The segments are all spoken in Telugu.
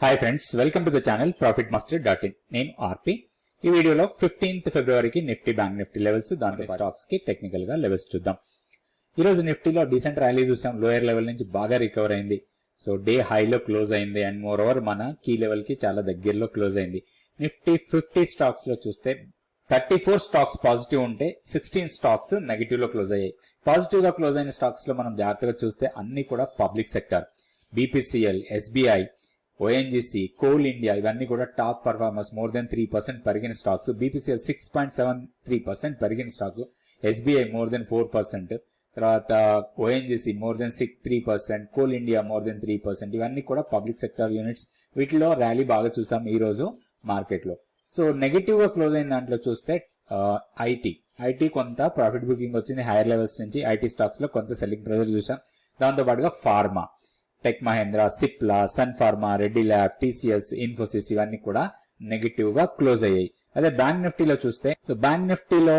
Hi friends, welcome to the channel profitmaster.in. నేను ఆర్పి. ఈ వీడియోలో 15th ఫిబ్రవరికి నిఫ్టీ బ్యాంక్ నిఫ్టీ లెవెల్స్, దాంతో స్టాక్స్ కి టెక్నికల్ గా లెవెల్స్ చూద్దాం. ఈ రోజు నిఫ్టీలో డీసెంట్ ర్యాలీ చూసాం. లోయర్ లెవెల్ నుంచి బాగా రికవర్ అయింది. సో డే హైలో క్లోజ్ అయింది అండ్ మోర్ ఓవర్ మన కీ లెవెల్ కి చాలా దగ్గరలో క్లోజ్ అయింది. నిఫ్టీ 50 స్టాక్స్ లో చూస్తే 34 స్టాక్స్ పాజిటివ్ ఉంటే 16 స్టాక్స్ నెగిటివ్ లో క్లోజ్ అయ్యాయి. పాజిటివ్ గా క్లోజ్ అయిన స్టాక్స్ లో మనం జాగ్రత్తగా చూస్తే అన్ని కూడా public sector, BPCL, SBI, ONGC, coal India ఇవన్నీ కూడా టాప్ పర్ఫార్మర్స్. మోర్ దెన్ 3% పెరిగిన స్టాక్స్. బీపీసీఎల్ 6.73% పెరిగిన స్టాక్. SBI more than 4%. తర్వాత ONGC more than 3%. Coal India more than 3%. ఇవన్నీ కూడా పబ్లిక్ సెక్టర్ యూనిట్స్. వీటిలో ర్యాలీ బాగా చూసాం ఈ రోజు మార్కెట్ లో. సో నెగటివ్ గా క్లోజ్ అయిన దాంట్లో చూస్తే ఐటీ కొంత ప్రాఫిట్ బుకింగ్ వచ్చింది హైయర్ లెవెల్స్ నుంచి. ఐటీ స్టాక్స్ లో కొంత సెల్లింగ్ ప్రెజర్ చూసాం. దాంతో పాటుగా ఫార్మా, టెక్ మహేంద్ర, సిప్లా, సన్ ఫార్మా, రెడ్డి ల్యాబ్, టీసీఎస్, ఇన్ఫోసిస్ ఇవన్నీ కూడా నెగటివ్ గా క్లోజ్ అయ్యాయి. అదే బ్యాంక్ నిఫ్టీలో చూస్తే, సో బ్యాంక్ నిఫ్టీలో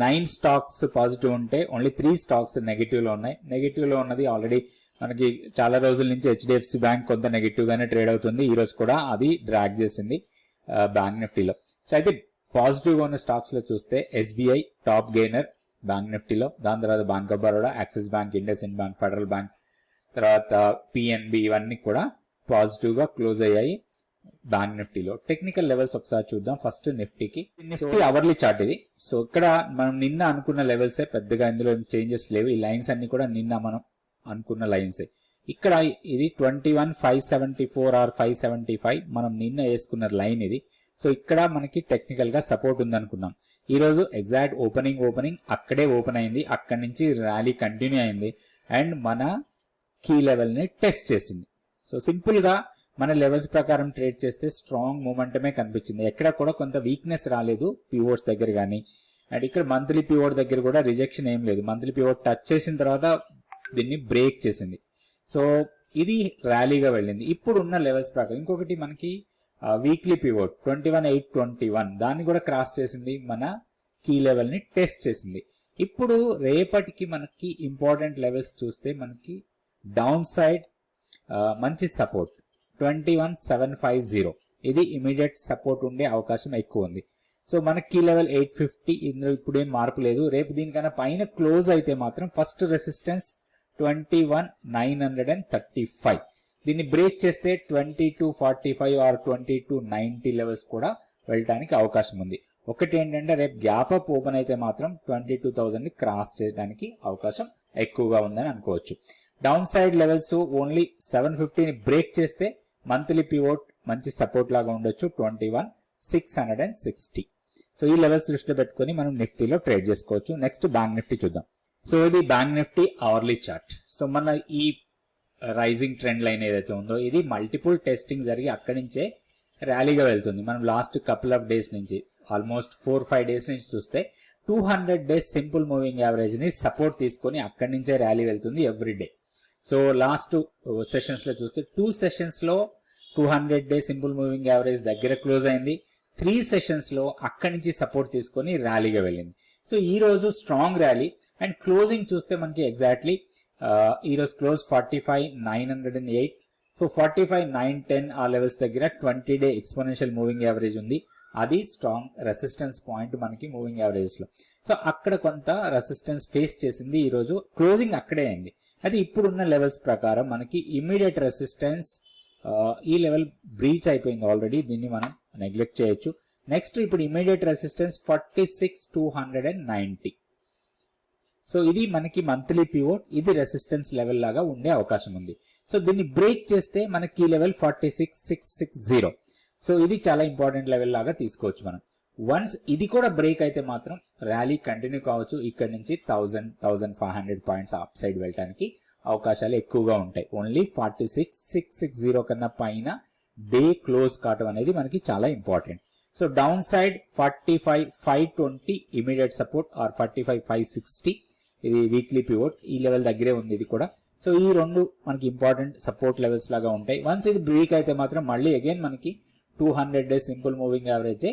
9 స్టాక్స్ పాజిటివ్ ఉంటే ఓన్లీ 3 స్టాక్స్ నెగటివ్ లో ఉన్నాయి. నెగటివ్ లో ఉన్నది ఆల్రెడీ మనకి చాలా రోజుల నుంచి హెచ్డిఎఫ్సి బ్యాంక్ కొంత నెగటివ్ గానే ట్రేడ్ అవుతుంది. ఈ రోజు కూడా అది డ్రాగ్ చేసింది బ్యాంక్ నిఫ్టీలో. సో అయితే పాజిటివ్ గా ఉన్న స్టాక్స్ లో చూస్తే ఎస్బీఐ టాప్ గెయినర్ బ్యాంక్ నిఫ్టీలో. దాని తర్వాత bank of Baroda, axis bank, IndusInd bank, federal bank, తర్వాత పిఎన్బి ఇవన్నీ కూడా పాజిటివ్ గా క్లోజ్ అయ్యాయి బ్యాంక్ నిఫ్టీలో. టెక్నికల్ లెవెల్స్ ఒకసారి చూద్దాం. ఫస్ట్ నిఫ్టీకి, నిఫ్టీ అవర్లీ చార్ట్ ఇది. సో ఇక్కడ మనం నిన్న అనుకున్న లెవెల్సే, పెద్దగా ఇందులో చేంజెస్ లేవు. ఈ లైన్స్ అన్ని కూడా నిన్న మనం అనుకున్న లైన్సే. ఇక్కడ ఇది 21,574 ఆర్ 575 మనం నిన్న వేసుకున్న లైన్ ఇది. సో ఇక్కడ మనకి టెక్నికల్ గా సపోర్ట్ ఉందనుకున్నాం. ఈ రోజు ఎగ్జాక్ట్ ఓపెనింగ్ అక్కడే ఓపెన్ అయింది. అక్కడి నుంచి ర్యాలీ కంటిన్యూ అయింది అండ్ మన కీ లెవెల్ ని టెస్ట్ చేసింది. సో సింపుల్ గా మన లెవెల్స్ ప్రకారం ట్రేడ్ చేస్తే స్ట్రాంగ్ మూమెంటమే కనిపించింది. ఎక్కడ కూడా కొంత వీక్నెస్ రాలేదు పివోట్స్ దగ్గర కానీ. అండ్ ఇక్కడ మంత్లీ పివోట్ దగ్గర కూడా రిజెక్షన్ ఏం లేదు. మంత్లీ పివోట్ టచ్ చేసిన తర్వాత దీన్ని బ్రేక్ చేసింది. సో ఇది ర్యాలీగా వెళ్ళింది ఇప్పుడు ఉన్న లెవెల్స్ ప్రకారం. ఇంకొకటి మనకి వీక్లీ పివోట్ 21,821 దాన్ని కూడా క్రాస్ చేసింది, మన కీ లెవెల్ ని టెస్ట్ చేసింది. ఇప్పుడు రేపటికి మనకి ఇంపార్టెంట్ లెవెల్స్ చూస్తే మనకి డౌన్ సైడ్ మంచి సపోర్ట్ 21,750 ఇది ఇమీడియట్ సపోర్ట్ ఉండే అవకాశం ఎక్కువ ఉంది. సో మన కీ లెవెల్ 850, ఇందులో ఇప్పుడేం మార్పు లేదు. రేపు దీనికన్నా పైన క్లోజ్ అయితే మాత్రం ఫస్ట్ రెసిస్టెన్స్ 21,935. దీన్ని బ్రేక్ చేస్తే 2245 ఆర్ 2290 లెవెల్స్ కూడా వెళ్ళడానికి అవకాశం ఉంది. ఒకటి ఏంటంటే రేపు గ్యాప్ అప్ ఓపెన్ అయితే మాత్రం 22,000 ని క్రాస్ చేయడానికి అవకాశం ఎక్కువగా ఉందని అనుకోవచ్చు. డౌన్ సైడ్ లెవెల్స్ ఓన్లీ 750 ని బ్రేక్ చేస్తే మంత్లీ పివోట్ మంచి సపోర్ట్ లాగా ఉండొచ్చు 21,660. సో ఈ లెవెల్స్ దృష్టిలో పెట్టుకుని మనం నిఫ్టీలో ట్రేడ్ చేసుకోవచ్చు. నెక్స్ట్ బ్యాంక్ నిఫ్టీ చూద్దాం. సో ఇది bank Nifty hourly chart. So మన ఈ రైజింగ్ ట్రెండ్ లైన్ ఏదైతే ఉందో ఇది మల్టిపుల్ టెస్టింగ్ జరిగి అక్కడి నుంచే ర్యాలీగా వెళ్తుంది. మనం లాస్ట్ కపుల్ ఆఫ్ డేస్ నుంచి ఆల్మోస్ట్ 4-5 డేస్ నుంచి చూస్తే 200 డేస్ సింపుల్ మూవింగ్ యావరేజ్ ని సపోర్ట్ తీసుకొని అక్కడి నుంచే ర్యాలీ వెళ్తుంది every day. So last sessions లో చూస్తే 2 సెషన్స్ లో 200 డేస్ సింపుల్ మూవింగ్ యావరేజ్ దగ్గర క్లోజ్ అయింది. 3 సెషన్స్ లో అక్కడి నుంచి సపోర్ట్ తీసుకొని ర్యాలీగా వెళ్ళింది. సో ఈ రోజు స్ట్రాంగ్ ర్యాలీ అండ్ క్లోజింగ్ చూస్తే మనకి ఎగ్జాక్ట్లీ ఈ రోజు క్లోజ్ 45,908. సో 45,910 ఆ లెవెల్స్ దగ్గర 20 డే ఎక్స్పోనెన్షియల్ మూవింగ్ యావరేజ్ ఉంది. అది స్ట్రాంగ్ రెసిస్టెన్స్ పాయింట్ మనకి మూవింగ్ యావరేజ్ లో. సో అక్కడ కొంత రెసిస్టెన్స్ ఫేస్ చేసింది. ఈ రోజు క్లోజింగ్ అక్కడే అయింది. అది ఇప్పుడున్న లెవెల్స్ ప్రకారం మనకి ఇమీడియట్ రెసిస్టెన్స్ ఈ లెవెల్ బ్రీచ్ అయిపోయింది ఆల్రెడీ. దీన్ని మనం నెగ్లెక్ట్ చేయొచ్చు. నెక్స్ట్ ఇప్పుడు ఇమీడియట్ రెసిస్టెన్స్ 46,290. సో ఇది మనకి మంత్లీ పివోట్, ఇది రెసిస్టెన్స్ లెవెల్ లాగా ఉండే అవకాశం ఉంది. సో దీన్ని బ్రేక్ చేస్తే మనకి ఈ లెవెల్ 46,660. సో ఇది చాలా ఇంపార్టెంట్ లెవెల్ లాగా తీసుకోవచ్చు మనం. వన్స్ ఇది కూడా బ్రేక్ అయితే మాత్రం ర్యాలీ కంటిన్యూ కావచ్చు. ఇక్కడ నుంచి 1,500 పాయింట్స్ అప్ సైడ్ వెళ్ళడానికి అవకాశాలు ఎక్కువగా ఉంటాయి. ఓన్లీ 46,660 కన్నా పైన డే క్లోజ్ కావడం అనేది మనకి చాలా important. So down side 45,520 immediate support or 45,560 ఇది వీక్లీ పివోట్. ఈ లెవెల్ దగ్గరే ఉంది ఇది కూడా. సో ఈ రెండు మనకి ఇంపార్టెంట్ సపోర్ట్ లెవెల్స్ లాగా ఉంటాయి. వన్స్ ఇది బ్రేక్ అయితే మాత్రం మళ్ళీ అగైన్ మనకి 200 days simple moving average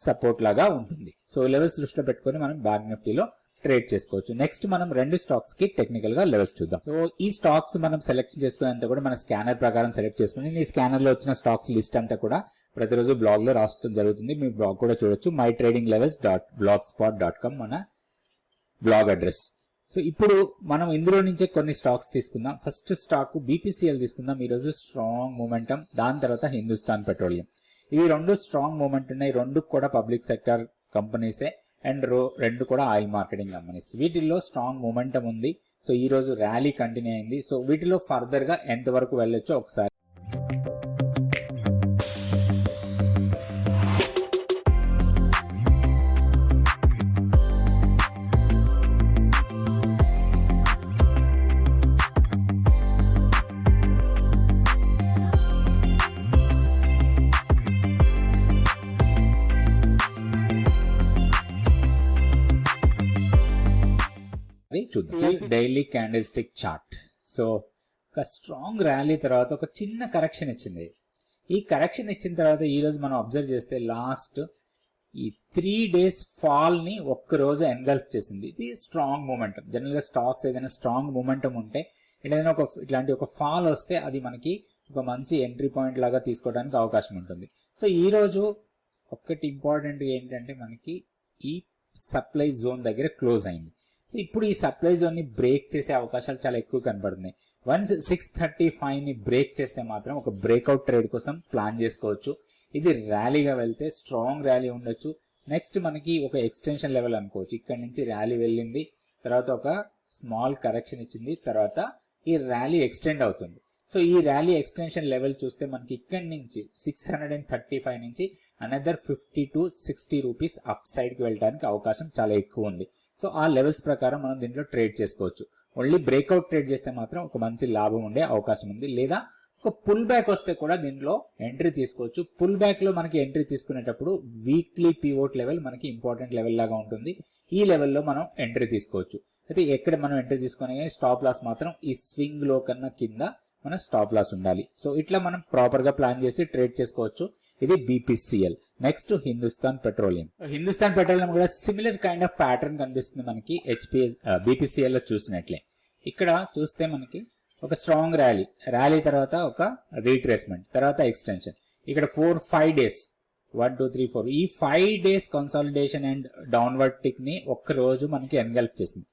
support లాగా ఉంటుంది. సో లెవెల్స్ దృష్టిలో పెట్టుకొని మనం బ్యాంక్ నిఫ్టీలో ట్రేడ్ చేసుకోవచ్చు. నెక్స్ట్ మనం 2 స్టాక్స్ కి టెక్నికల్ గా లెవెల్స్ చూద్దాం. సో ఈ స్టాక్స్ మనం సెలెక్ట్ చేసుకునేంత కూడా మన స్కానర్ ప్రకారం సెలెక్ట్ చేసుకుని ఈ స్కానర్ లో వచ్చిన స్టాక్స్ లిస్ట్ అంతా కూడా ప్రతిరోజు బ్లాగ్ లో రాయడం జరుగుతుంది. మీ బ్లాగ్ కూడా చూడొచ్చు. mytradinglevels.blogspot.com మన బ్లాగ్ అడ్రస్. సో ఇప్పుడు మనం ఇందులో నుంచే కొన్ని స్టాక్స్ తీసుకుందాం. ఫస్ట్ స్టాక్ బీపీసీఎల్ తీసుకుందాం. ఈరోజు స్ట్రాంగ్ మూమెంటం, దాని తర్వాత హిందుస్థాన్ పెట్రోలియం. ఇవి 2 స్ట్రాంగ్ మూమెంట్ ఉన్నాయి. 2 కూడా పబ్లిక్ సెక్టర్ కంపెనీసే అండ్ 2 కూడా ఆయిల్ మార్కెటింగ్ కంపెనీస్. వీటిల్లో స్ట్రాంగ్ మూమెంటం ఉంది. సో ఈ రోజు ర్యాలీ కంటిన్యూ అయింది. సో వీటిలో ఫర్దర్ గా ఎంత వరకు వెళ్ళొచ్చో ఒకసారి చూద్దాం. Daily candle stick chart. So ఒక స్ట్రాంగ్ ర్యాలీ తర్వాత ఒక చిన్న కరెక్షన్ ఇచ్చింది. ఈ కరెక్షన్ ఇచ్చిన తర్వాత ఈ రోజు మనం అబ్జర్వ్ చేస్తే లాస్ట్ ఈ 3 days ఫాల్ ని ఒక్కరోజు ఎన్గల్ఫ్ చేసింది. ఇది స్ట్రాంగ్ మూమెంటం. జనరల్ గా స్టాక్స్ ఏదైనా స్ట్రాంగ్ మూమెంటం ఉంటే ఏదైనా ఇట్లాంటి ఒక ఫాల్ వస్తే అది మనకి ఒక మంచి ఎంట్రీ పాయింట్ లాగా తీసుకోవడానికి అవకాశం ఉంటుంది. సో ఈ రోజు ఒక్కటి ఇంపార్టెంట్ ఏంటంటే మనకి ఈ సప్లై జోన్ దగ్గర క్లోజ్ అయింది. సో ఇప్పుడు ఈ సప్లై జోన్ ని బ్రేక్ చేసే అవకాశాలు చాలా ఎక్కువ కనబడుతున్నాయి. వన్స్ 635 ని బ్రేక్ చేస్తే మాత్రం ఒక బ్రేక్అవుట్ ట్రేడ్ కోసం ప్లాన్ చేసుకోవచ్చు. ఇది ర్యాలీగా వెళ్తే స్ట్రాంగ్ ర్యాలీ ఉండొచ్చు. నెక్స్ట్ మనకి ఒక ఎక్స్టెన్షన్ లెవెల్ అనుకోవచ్చు. ఇక్కడ నుంచి ర్యాలీ వెళ్ళింది, తర్వాత ఒక స్మాల్ కరెక్షన్ ఇచ్చింది, తర్వాత ఈ ర్యాలీ ఎక్స్టెండ్ అవుతుంది. సో ఈ ర్యాలీ ఎక్స్టెన్షన్ లెవెల్ చూస్తే మనకి ఇక్కడ నుంచి 635 నుంచి another 50 to 60 rupees up side కి వెళ్ళడానికి అవకాశం చాలా ఎక్కువ ఉంది. సో ఆ లెవెల్స్ ప్రకారం మనం దీంట్లో ట్రేడ్ చేసుకోవచ్చు. ఓన్లీ బ్రేక్అవుట్ ట్రేడ్ చేస్తే మాత్రం ఒక మంచి లాభం ఉండే అవకాశం ఉంది. లేదా ఒక పుల్ బ్యాక్ వస్తే కూడా దీంట్లో ఎంట్రీ తీసుకోవచ్చు. పుల్ బ్యాక్ లో మనకి ఎంట్రీ తీసుకునేటప్పుడు వీక్లీ పివోట్ లెవెల్ మనకి ఇంపార్టెంట్ లెవెల్ లాగా ఉంటుంది. ఈ లెవెల్లో మనం ఎంట్రీ తీసుకోవచ్చు. అయితే ఎక్కడ మనం ఎంట్రీ తీసుకునే స్టాప్ లాస్ మాత్రం ఈ స్వింగ్ లో కన్నా కింద మన స్టాప్ లాస్ ఉండాలి. సో ఇట్లా మనం ప్రాపర్ గా ప్లాన్ చేసి ట్రేడ్ చేసుకోవచ్చు. ఇది BPCL. Next Hindustan petroleum. Hindustan petroleum కూడా సిమిలర్ కైండ్ ఆఫ్ ప్యాటర్న్ కనిపిస్తుంది మనకి బీపీసీఎల్ లో చూసినట్లే. ఇక్కడ చూస్తే మనకి ఒక స్ట్రాంగ్ ర్యాలీ తర్వాత ఒక రీట్రేస్మెంట్, తర్వాత ఎక్స్టెన్షన్. ఇక్కడ 4-5 days 1 2 3 4 ఈ 5 days consolidation and downward tick ని ఒక్క రోజు మనకి ఎన్గల్ఫ్ చేసింది.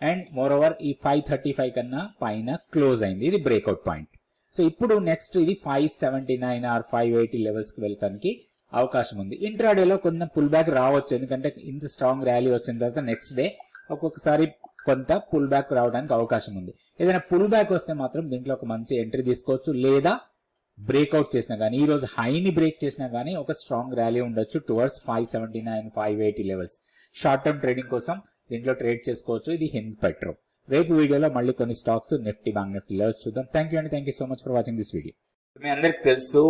అండ్ మోర్ ఓవర్ ఈ 535 కన్నా పైన క్లోజ్ అయింది. ఇది బ్రేక్అవుట్ పాయింట్. సో ఇప్పుడు నెక్స్ట్ ఇది 579 ఆర్ 580 లెవెల్స్ కి వెళ్ళడానికి అవకాశం ఉంది. ఇంట్రాడేలో కొంత పుల్ బ్యాక్ రావచ్చు, ఎందుకంటే ఇంత స్ట్రాంగ్ ర్యాలీ వచ్చిన తర్వాత నెక్స్ట్ డే ఒక్కొక్కసారి కొంత పుల్ బ్యాక్ రావడానికి అవకాశం ఉంది. ఏదైనా పుల్ బ్యాక్ వస్తే మాత్రం దీంట్లో ఒక మంచి ఎంట్రీ తీసుకోవచ్చు. లేదా బ్రేక్అవుట్ చేసినా కానీ, ఈ రోజు హైని బ్రేక్ చేసినా కానీ ఒక స్ట్రాంగ్ ర్యాలీ ఉండొచ్చు towards 579 580 levels. Short term trading కోసం దీంట్లో ట్రేడ్ చేసుకోవచ్చు. ఇది హింద్ పెట్రో. రేపు వీడియోలో మళ్ళీ కొన్ని stocks Nifty bank Nifty levels చూద్దాం. థ్యాంక్ యూ అండి. Thank you so much for watching this video. మీ అందరికి తెలుసు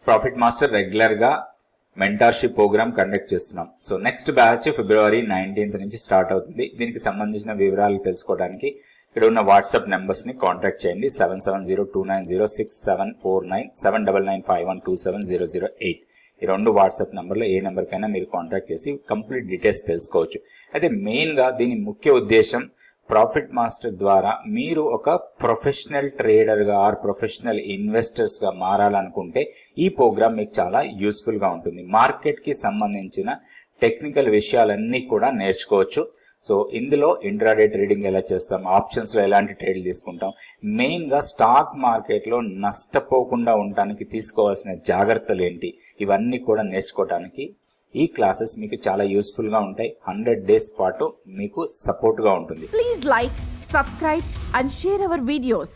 ప్రాఫిట్ మాస్టర్ రెగ్యులర్ గా మెంటార్షిప్ ప్రోగ్రామ్ కండక్ట్ చేస్తున్నాం. So next batch February 19th నుంచి స్టార్ట్ అవుతుంది. దీనికి సంబంధించిన వివరాలు తెలుసుకోవడానికి ఇక్కడ ఉన్న వాట్సాప్ నెంబర్స్ ని కాంటాక్ట్ చేయండి. 7702906749 7995127008. ఈ 2 వాట్సాప్ నెంబర్లో ఏ నెంబర్కైనా మీరు కాంటాక్ట్ చేసి కంప్లీట్ డీటెయిల్స్ తెలుసుకోవచ్చు. అయితే మెయిన్ గా దీని ముఖ్య ఉద్దేశం ప్రాఫిట్ మాస్టర్ ద్వారా మీరు ఒక ప్రొఫెషనల్ ట్రేడర్ గా ఆర్ ప్రొఫెషనల్ ఇన్వెస్టర్స్ గా మారాలనుకుంటే ఈ ప్రోగ్రామ్ మీకు చాలా యూస్ఫుల్ గా ఉంటుంది. మార్కెట్ కి సంబంధించిన టెక్నికల్ విషయాలన్నీ కూడా నేర్చుకోవచ్చు. సో ఇందులో ఇంట్రాడే ట్రేడింగ్ ఎలా చేస్తాం, ఆప్షన్స్ లో ఎలాంటి ట్రేడ్లు తీసుకుంటాం, మెయిన్ గా స్టాక్ మార్కెట్ లో నష్టపోకుండా ఉండడానికి తీసుకోవాల్సిన జాగ్రత్తలు ఏంటి, ఇవన్నీ కూడా నేర్చుకోవడానికి ఈ క్లాసెస్ మీకు చాలా యూస్ఫుల్ గా ఉంటాయి. 100 days పాటు మీకు సపోర్ట్ గా ఉంటుంది. Please like, subscribe and share our videos.